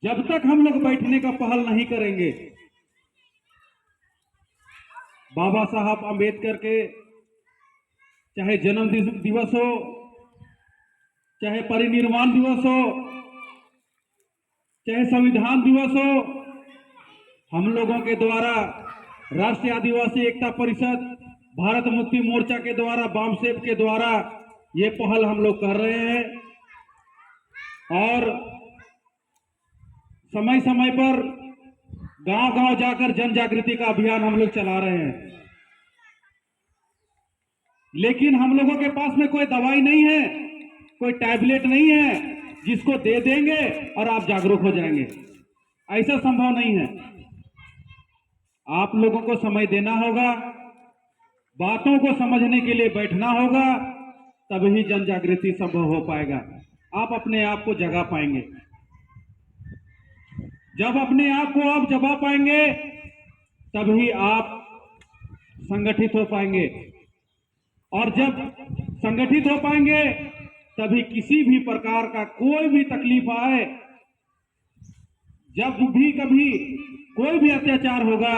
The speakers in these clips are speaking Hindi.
जब तक हम लोग बैठने का पहल नहीं करेंगे, बाबा साहब अंबेडकर के चाहे जन्म दिवस हो, चाहे परिनिर्वाण दिवस हो, चाहे संविधान दिवस हो, हम लोगों के द्वारा राष्ट्रीय आदिवासी एकता परिषद, भारत मुक्ति मोर्चा के द्वारा, बामसेफ के द्वारा ये पहल हम लोग कर रहे हैं और समय समय पर गांव-गांव जाकर जन जागृति का अभियान हम लोग चला रहे हैं। लेकिन हम लोगों के पास में कोई दवाई नहीं है, कोई टैबलेट नहीं है जिसको दे देंगे और आप जागरूक हो जाएंगे। ऐसा संभव नहीं है। आप लोगों को समय देना होगा, बातों को समझने के लिए बैठना होगा, तभी जन जागृति संभव हो पाएगा। आप अपने आप को जगा पाएंगे। जब अपने आप को आप जगा पाएंगे तभी आप संगठित हो पाएंगे, और जब संगठित हो पाएंगे तभी किसी भी प्रकार का कोई भी तकलीफ आए, जब भी कभी कोई भी अत्याचार होगा,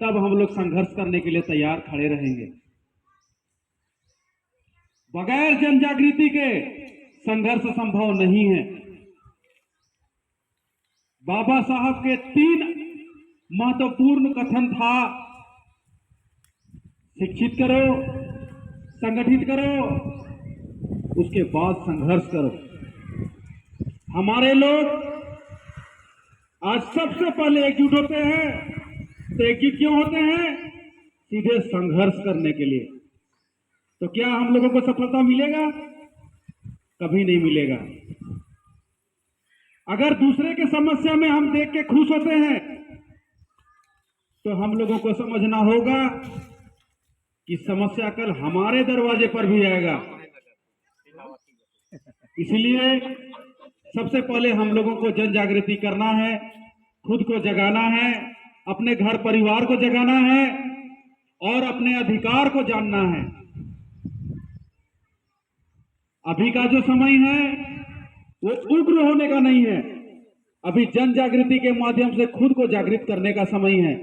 तब हम लोग संघर्ष करने के लिए तैयार खड़े रहेंगे। बगैर जन जागृति के संघर्ष संभव नहीं है। बाबा साहब के 3 महत्वपूर्ण कथन था: शिक्षित करो, संगठित करो, उसके बाद संघर्ष करो। हमारे लोग आज सबसे पहले एकजुट होते हैं। तो एकजुट क्यों होते हैं? सीधे संघर्ष करने के लिए। तो क्या हम लोगों को सफलता मिलेगा? कभी नहीं मिलेगा। अगर दूसरे के समस्या में हम देख के खुश होते हैं तो हम लोगों को समझना होगा कि समस्या कल हमारे दरवाजे पर भी आएगा। इसलिए सबसे पहले हम लोगों को जन जागृति करना है, खुद को जगाना है, अपने घर परिवार को जगाना है और अपने अधिकार को जानना है। अभी का जो समय है वो उग्र होने का नहीं है। अभी जन जागृति के माध्यम से खुद को जागृत करने का समय है।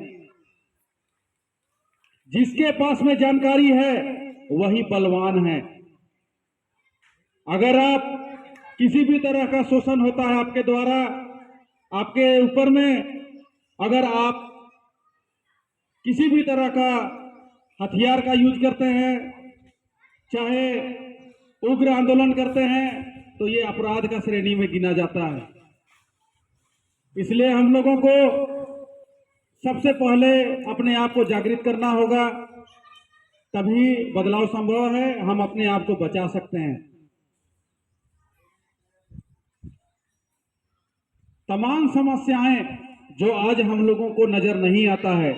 जिसके पास में जानकारी है वही बलवान है। अगर आप किसी भी तरह का शोषण होता है आपके द्वारा, आपके ऊपर में, अगर आप किसी भी तरह का हथियार का यूज करते हैं, चाहे उग्र आंदोलन करते हैं, तो ये अपराध का श्रेणी में गिना जाता है। इसलिए हम लोगों को सबसे पहले अपने आप को जागृत करना होगा, तभी बदलाव संभव है। हम अपने आप को बचा सकते हैं। तमाम समस्याएं जो आज हम लोगों को नजर नहीं आता है,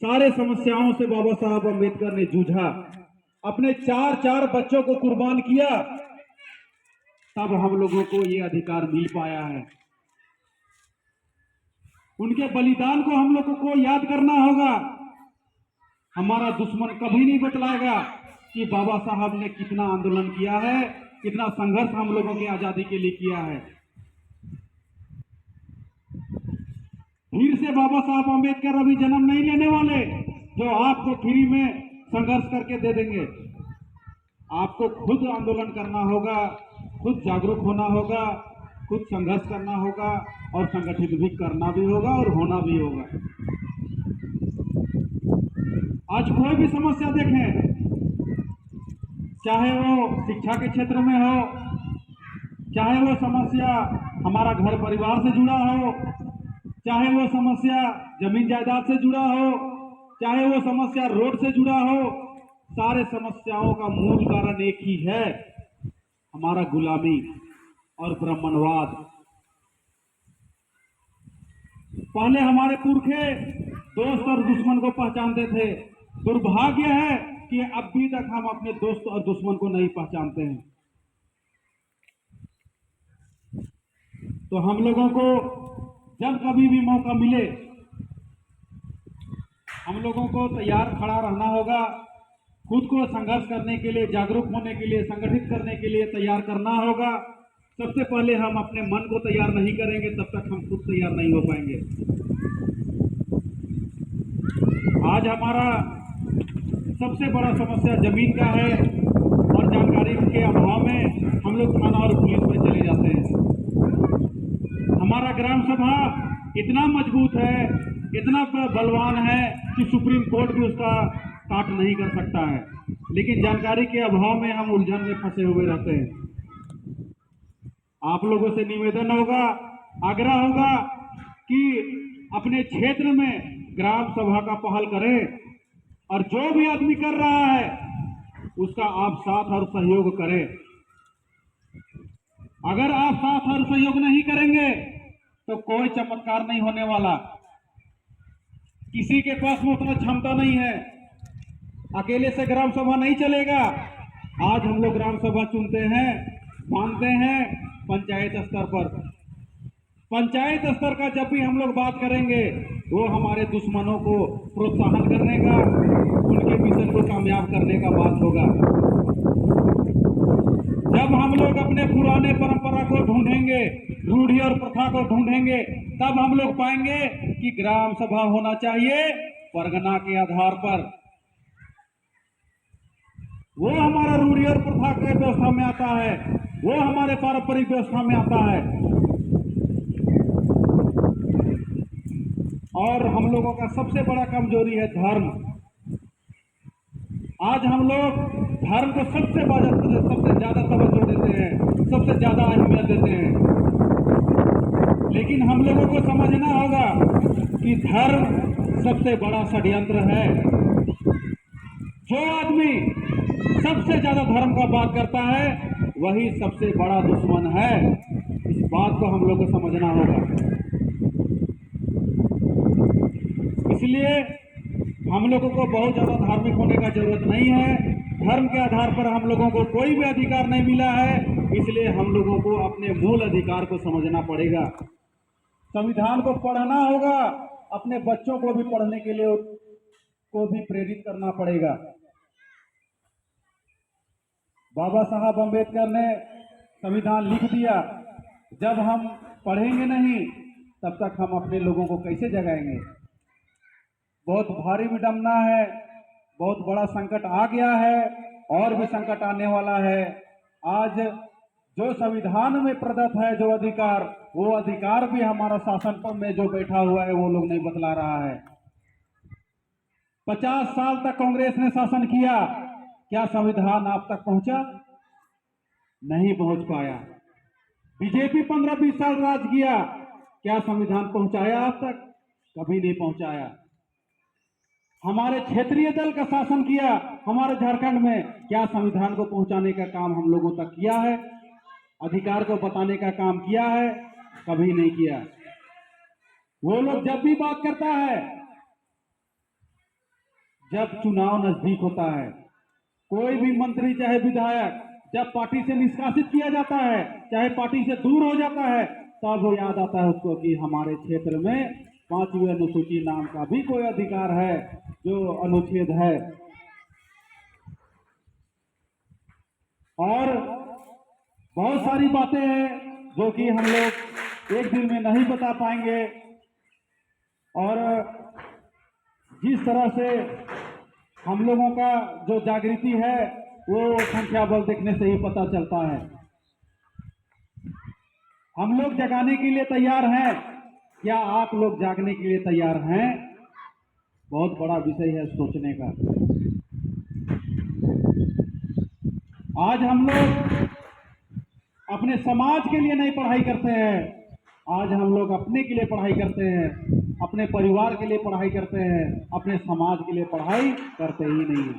सारे समस्याओं से बाबा साहब अम्बेडकर ने जूझा, अपने 4 बच्चों को कुर्बान किया, तब हम लोगों को ये अधिकार मिल पाया है। उनके बलिदान को हम लोगों को याद करना होगा। हमारा दुश्मन कभी नहीं बतलाएगा कि बाबा साहब ने कितना आंदोलन किया है, कितना संघर्ष हम लोगों की आजादी के लिए किया है। फिर से बाबा साहब अम्बेडकर अभी जन्म नहीं लेने वाले जो आपको फ्री में संघर्ष करके दे देंगे। आपको खुद आंदोलन करना होगा, खुद जागरूक होना होगा, खुद संघर्ष करना होगा और संगठित भी करना भी होगा और होना भी होगा। आज कोई भी समस्या देखें, चाहे वो शिक्षा के क्षेत्र में हो, चाहे वो समस्या हमारा घर परिवार से जुड़ा हो, चाहे वो समस्या जमीन जायदाद से जुड़ा हो, चाहे वो समस्या रोड से जुड़ा हो, सारे समस्याओं का मूल कारण एक ही है, हमारा गुलामी और ब्राह्मणवाद। पहले हमारे पुरखे दोस्त और दुश्मन को पहचानते थे। दुर्भाग्य है कि अभी तक हम अपने दोस्त और दुश्मन को नहीं पहचानते हैं। तो हम लोगों को जब कभी भी मौका मिले, हम लोगों को तैयार खड़ा रहना होगा। खुद को संघर्ष करने के लिए, जागरूक होने के लिए, संगठित करने के लिए तैयार करना होगा। सबसे पहले हम अपने मन को तैयार नहीं करेंगे तब तक हम खुद तैयार नहीं हो पाएंगे। आज हमारा सबसे बड़ा समस्या जमीन का है और जानकारी के अभाव में हम लोग थाना और पुलिस में चले जाते हैं। हमारा ग्राम सभा इतना मजबूत है, इतना बलवान है कि सुप्रीम कोर्ट भी उसका काट नहीं कर सकता है, लेकिन जानकारी के अभाव में हम उलझन में फंसे हुए रहते हैं। आप लोगों से निवेदन होगा, आग्रह होगा कि अपने क्षेत्र में ग्राम सभा का पहल करें और जो भी आदमी कर रहा है उसका आप साथ और सहयोग करें। अगर आप साथ और सहयोग नहीं करेंगे तो कोई चमत्कार नहीं होने वाला। किसी के पास में उतना क्षमता नहीं है, अकेले से ग्राम सभा नहीं चलेगा। आज हम लोग ग्राम सभा चुनते हैं, मानते हैं पंचायत स्तर पर। पंचायत स्तर का जब भी हम लोग बात करेंगे वो हमारे दुश्मनों को प्रोत्साहन करने का, उनके मिशन को कामयाब करने का बात होगा। जब हम लोग अपने पुराने परंपरा को ढूंढेंगे, रूढ़ी और प्रथा को ढूंढेंगे, तब हम लोग पाएंगे कि ग्राम सभा होना चाहिए परगना के आधार पर। वो हमारा रूढ़ी और प्रथा के व्यवस्था में आता है, वो हमारे पारंपरिक व्यवस्था में आता है। और हम लोगों का सबसे बड़ा कमजोरी है धर्म। आज हम लोग धर्म को सबसे ज्यादा तवज्जो देते हैं, सबसे ज्यादा अहमियत देते हैं, लेकिन हम लोगों को समझना होगा कि धर्म सबसे बड़ा षड्यंत्र है। जो आदमी सबसे ज्यादा धर्म का बात करता है वही सबसे बड़ा दुश्मन है। इस बात को हम लोग को समझना होगा। इसलिए हम लोगों को बहुत ज्यादा धार्मिक होने का जरूरत नहीं है। धर्म के आधार पर हम लोगों को कोई भी अधिकार नहीं मिला है, इसलिए हम लोगों को अपने मूल अधिकार को समझना पड़ेगा। संविधान को पढ़ना होगा, अपने बच्चों को भी पढ़ने के लिए को भी प्रेरित करना पड़ेगा। बाबा साहब अम्बेडकर ने संविधान लिख दिया, जब हम पढ़ेंगे नहीं तब तक हम अपने लोगों को कैसे जगाएंगे। बहुत भारी विडंबना है, बहुत बड़ा संकट आ गया है और भी संकट आने वाला है। आज जो संविधान में प्रदत्त है जो अधिकार, वो अधिकार भी हमारा शासन पर में जो बैठा हुआ है वो लोग नहीं बतला रहा है। 50 साल तक कांग्रेस ने शासन किया, क्या संविधान आप तक पहुंचा? नहीं पहुंच पाया। बीजेपी 15-20 साल राज किया, क्या संविधान पहुंचाया आप तक? कभी नहीं पहुंचाया। हमारे क्षेत्रीय दल का शासन किया हमारे झारखंड में, क्या संविधान को पहुंचाने का काम हम लोगों तक किया है? अधिकार को बताने का काम किया है? कभी नहीं किया। वो लोग जब भी बात करता है, जब चुनाव नजदीक होता है, कोई भी मंत्री चाहे विधायक जब पार्टी से निष्कासित किया जाता है, चाहे पार्टी से दूर हो जाता है, तब वो याद आता है उसको कि हमारे क्षेत्र में 5वीं अनुसूची नाम का भी कोई अधिकार है, जो अनुच्छेद है। और बहुत सारी बातें हैं जो कि हम लोग एक दिन में नहीं बता पाएंगे, और जिस तरह से हम लोगों का जो जागृति है वो संख्या बल देखने से ही पता चलता है। हम लोग जगाने के लिए तैयार हैं, क्या आप लोग जागने के लिए तैयार हैं? बहुत बड़ा विषय है सोचने का। आज हम लोग अपने समाज के लिए नहीं पढ़ाई करते हैं, आज हम लोग अपने के लिए पढ़ाई करते हैं, अपने परिवार के लिए पढ़ाई करते हैं, अपने समाज के लिए पढ़ाई करते ही नहीं है।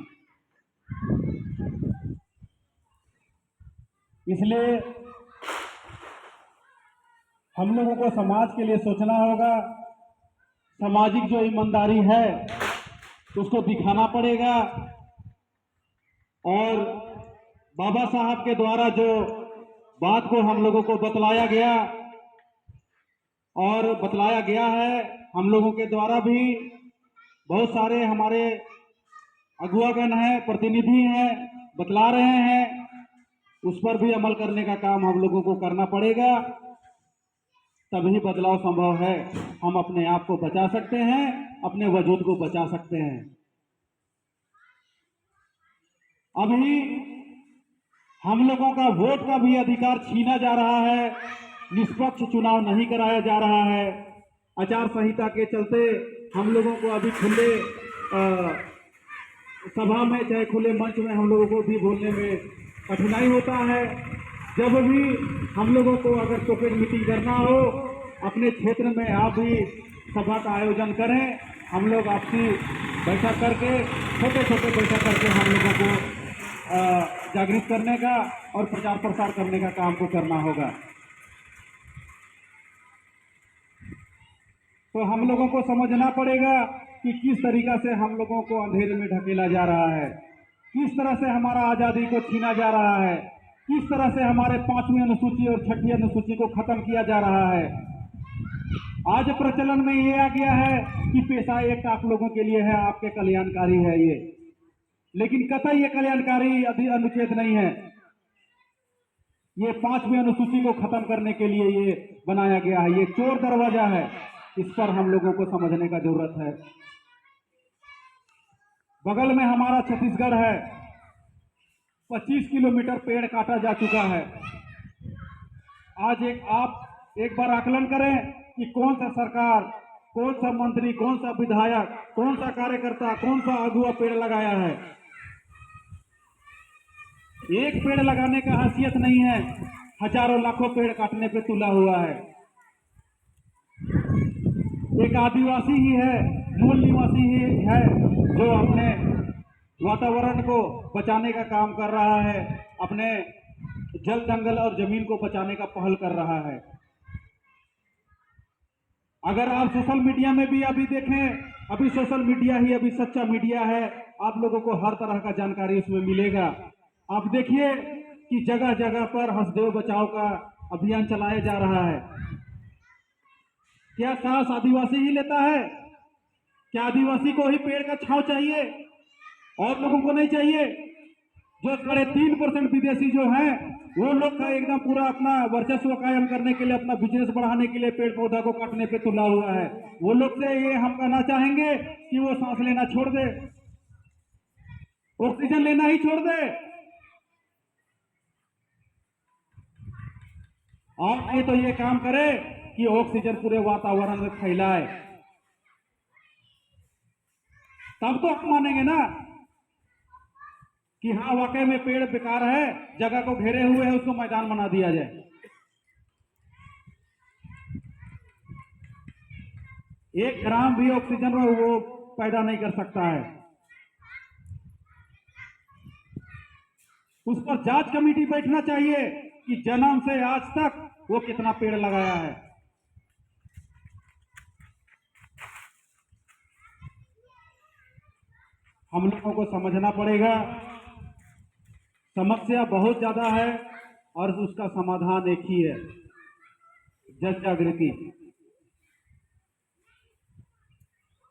इसलिए हम लोगों को समाज के लिए सोचना होगा। सामाजिक जो ईमानदारी है उसको दिखाना पड़ेगा, और बाबा साहब के द्वारा जो बात को हम लोगों को बतलाया गया और बतलाया गया है, हम लोगों के द्वारा भी बहुत सारे हमारे अगुवागण हैं, प्रतिनिधि हैं, बतला रहे हैं उस पर भी अमल करने का काम हम लोगों को करना पड़ेगा, तभी बदलाव संभव है। हम अपने आप को बचा सकते हैं, अपने वजूद को बचा सकते हैं। अभी हम लोगों का वोट का भी अधिकार छीना जा रहा है, निष्पक्ष चुनाव नहीं कराया जा रहा है। आचार संहिता के चलते हम लोगों को अभी खुले सभा में चाहे खुले मंच में हम लोगों को भी बोलने में कठिनाई होता है। जब भी हम लोगों को अगर टोकन मीटिंग करना हो, अपने क्षेत्र में आप भी सभा का आयोजन करें। हम लोग आपसी बैठक करके, छोटे छोटे बैठक करके हम लोगों को जागृत करने का और प्रचार प्रसार करने का काम को करना होगा। तो हम लोगों को समझना पड़ेगा कि किस तरीका से हम लोगों को अंधेरे में ढकेला जा रहा है, किस तरह से हमारा आजादी को छीना जा रहा है, किस तरह से हमारे 5वीं अनुसूची और 6ठी अनुसूची को खत्म किया जा रहा है। आज प्रचलन में ये आ गया है कि पेशा एक्ट आप लोगों के लिए है, आपके कल्याणकारी है ये, लेकिन कतई ये कल्याणकारी अनुच्छेद नहीं है। ये 5वीं अनुसूची को खत्म करने के लिए ये बनाया गया है। ये चोर दरवाजा है, इस पर हम लोगों को समझने का जरूरत है। बगल में हमारा छत्तीसगढ़ है, 25 किलोमीटर पेड़ काटा जा चुका है। आज आप एक बार आकलन करें कि कौन सा सरकार, कौन सा मंत्री, कौन सा विधायक, कौन सा कार्यकर्ता, कौन सा अगुआ पेड़ लगाया है। एक पेड़ लगाने का हैसियत नहीं है, हजारों लाखों पेड़ काटने पे तुला हुआ है। एक आदिवासी ही है, मूल निवासी ही है, जो अपने वातावरण को बचाने का काम कर रहा है, अपने जल, जंगल और जमीन को बचाने का पहल कर रहा है। अगर आप सोशल मीडिया में भी अभी देखें, अभी सोशल मीडिया ही अभी सच्चा मीडिया है। आप लोगों को हर तरह का जानकारी उसमें मिलेगा। आप देखिए कि जगह जगह पर हंसदेव बचाओ का अभियान चलाया जा रहा है। क्या सांस आदिवासी ही लेता है? क्या आदिवासी को ही पेड़ का छांव चाहिए और लोगों को नहीं चाहिए? जो 3% विदेशी जो हैं, वो लोग का एकदम पूरा अपना वर्चस्व कायम करने के लिए, अपना बिजनेस बढ़ाने के लिए पेड़ पौधा को काटने पे तुला हुआ है। वो लोग से ये हम कहना चाहेंगे कि वो सांस लेना छोड़ दे, ऑक्सीजन लेना ही छोड़ दे। और ये तो ये काम करे कि ऑक्सीजन पूरे वातावरण में फैलाए, तब तो हम मानेंगे ना कि हाँ वाकई में पेड़ बेकार है, जगह को घेरे हुए है, उसको मैदान बना दिया जाए। एक ग्राम भी ऑक्सीजन वो पैदा नहीं कर सकता है। उस पर जांच कमेटी बैठना चाहिए कि जन्म से आज तक वो कितना पेड़ लगाया है। हम लोगों को समझना पड़ेगा, समस्या बहुत ज्यादा है और उसका समाधान एक ही है, जन जागृति।